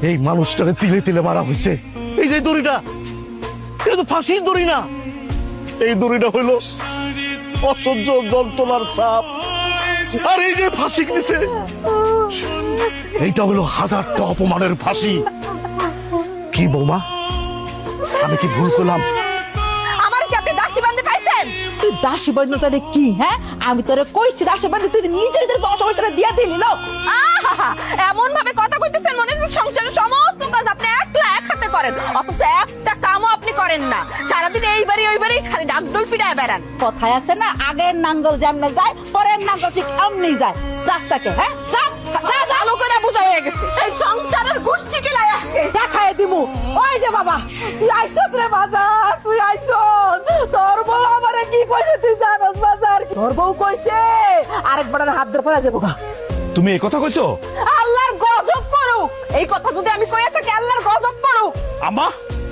এই মানুষটাকে তিলে তিলে মারা হয়েছে। এই যে দড়িটা, এটা তো ফাঁসির দড়ি না, এই দড়িটা হইল অসহ্য যন্ত্রণার চাপ। আর এই যে ফাঁসি দিছে, এইটা হলো হাজারটা অপমানের ফাঁসি। কি বৌমা, আমি কি ভুল করলাম? আমার কি আপনি দাসী বান্ধে পাইছেন? তুই দাসী বান্ধে তাহলে কি? হ্যাঁ, আমি তোরে কইছি দাসী বান্ধে, তুই নিজেদের বসবাসটা দিয়া দিলি। এমন ভাবে কথা কইতেছেন মনে হচ্ছে সংসারের সমস্ত কাজ আপনি একলা এক হাতে করেন, অথচ একটা কামও আপনি করেন না। সারাদিন এইবারই ওইবারই খালি ডাকডোল পিটায় বেড়ান। কথায় আছে না, আগের নাঙ্গল যেমনে যায় পরের নাঙ্গল ঠিক এমনি যায় রাস্তাকে। হ্যাঁ, ভালো করে বোঝা হয়ে গেছে। এই সংসারের গোষ্ঠী কিলাই দেখায় দিমু। ওই যে বাবা, তুই আইসত রে বাজার, তুই আইসত। তোর বউ আমারে কি কইছে তুই জানোস বাজার? তোর বউ কইছে আরেকবার হাত ধরে পড়া যাবো। তুমি এই কথা কইছো? আল্লাহর গজব পড়ুক, এই কথা যদি আমি কইয়া থাকি আল্লাহর গজব পড়ুক। আম্মা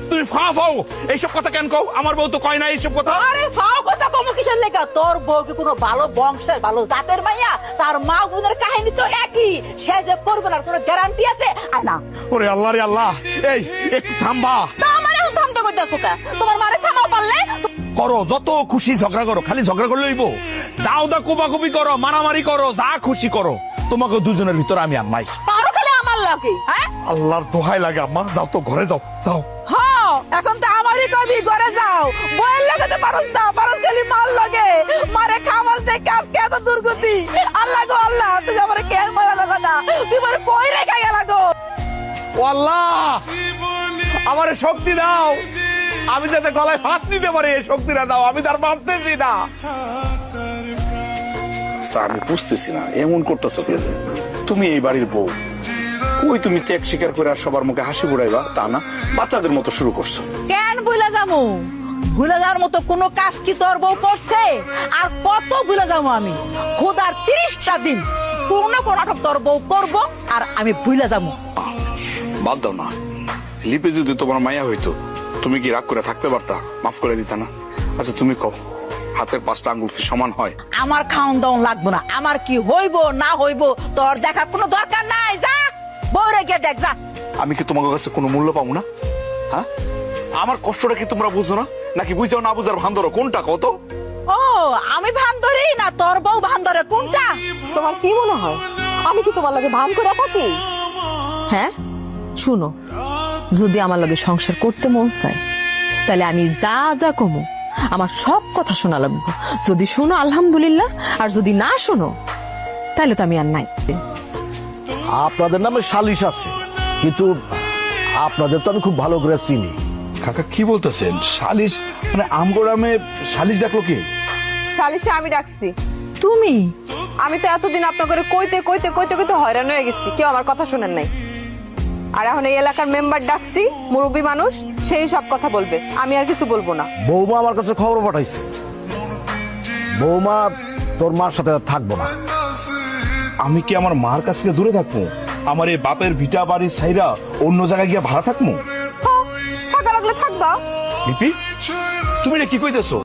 তুমি ফাও এইসব কথা কেন কও? আমার বউ তো কয় না এইসব কথা। আরে ফাও কথা কম কিসের লেগা? তোর বউ কি কোনো ভালো বংশের ভালো জাতের মাইয়া? তার মা বোনের কাহিনী তো একই, সে যে করবে না কোনো গ্যারান্টি আছে? আর না, ওরে আল্লাহ রে আল্লাহ, এই একটু থামবা। তা আমার এখন থামতে কইতাছো কে? তোমার মারে থামাও পারলে করো, যত খুশি ঝগড়া করো, খালি ঝগড়া করলে হইব? দাও দা কোপাকুপি করো, মারামারি করো, যা খুশি করো, তোমাকে দুজনের ভিতরে আমি আর নাই। পারো খালি আমার লাগে। হ্যাঁ, আল্লাহর দোহাই লাগে আম্মা, যাও তো ঘরে যাও, যাও। হ্যাঁ, এখন তো আমারই কবি ঘরে যাও। বইয়ের লাগাতে পারস না, পারস খালি মাল লাগে। মারে খাওয়াস দেখ কাজ কে এত দুর্গতি। আল্লাহ গো আল্লাহ, তুমি আমার কেন মারা লাগা না, তুই আমার কই রেখে গেলা গো। ও আল্লাহ, আমারে শক্তি দাও, আমি যাতে গলায় ফাঁস নিতে পারি, এই শক্তিটা দাও, আমি তার মানতেছি না। আমি বুঝতেছি না এমন করতেছো কেন? তুমি এই বাড়ির বউ, কই তুমি ত্যাগ স্বীকার করে আর সবার মুখে হাসি ফুটাইবা তা না, বাচ্চাদের মতো শুরু করছো। কেন ভুলে যাবো? ভুলে যাওয়ার মতো কোন কাজ কি তোর বউ করছে? আর কত ভুলে যাবো আমি? খোদার 30টা দিন কোন নাটক তোর বউ করবো আর আমি ভুলে যাবো। বাদ দাও না, লিপি যদি তোমার মায়া হইতো তুমি কি রাগ করে থাকতে পারতা? মাফ করে দিতা না? আচ্ছা তুমি কও, হাতের 5টা আঙ্গুল কি সমান হয়? আমার খাওন দাওন লাগবো না, আমার কি হইব না হইব তোর দেখার কোনো দরকার নাই। যা বউরে গিয়ে দেখ, যা। আমি কি তোমার কাছে কোনো মূল্য পাবো না? হ্যাঁ, আমার কষ্টটা কি তোমরা বুঝো না, নাকি বুঝাও না বুঝার ভান ধরো? কোনটা কত? ও, আমি ভান ধরি না, তোর বউ ভান ধরে? কোনটা? তোমার কি মনে হয় আমি কি তোমার লাগে ভান করে থাকি? হ্যাঁ, শুনো, যদি আমার লাগে সংসার করতে মন চায় তাহলে আমি যা যা কমু আমার সব কথা শোনা লাগবে। যদি শোনো আলহামদুলিল্লাহ, আর যদি না শোনো তাহলে তো আমি আর নাই। আপনাদের নামে সালিশ আছে, কিন্তু আপনাদের তো আমি খুব ভালো করে চিনি। কাকা কি বলতেছেন? সালিশ মানে আমগোড়ামে সালিশ ডাকলো কি? সালিশে আমি ডাকছি। তুমি? আমি তো এতদিন আপনাদের কইতে কইতে কইতে কইতে হয়রান হয়ে গেছি, কেউ আমার কথা শোনেন নাই। আর এখন এই এলাকার মেম্বার ডাকছি, মুরব্বী মানুষ, সেই সব কথা বলবে, আমি আর কিছু বলবো না। বৌমা আমার কাছে খবর পাঠাইছে, বৌমা তোর মার সাথে আর থাকবো না। আমি কি আমার মার কাছ থেকে দূরে থাকবো? আমার এই বাপের ভিটা বাড়ির সাইরা অন্য জায়গায় গিয়ে ভাড়া থাকবো? থাকা লাগলে থাকবা। লিপি, তুমি না কি কইতেছো?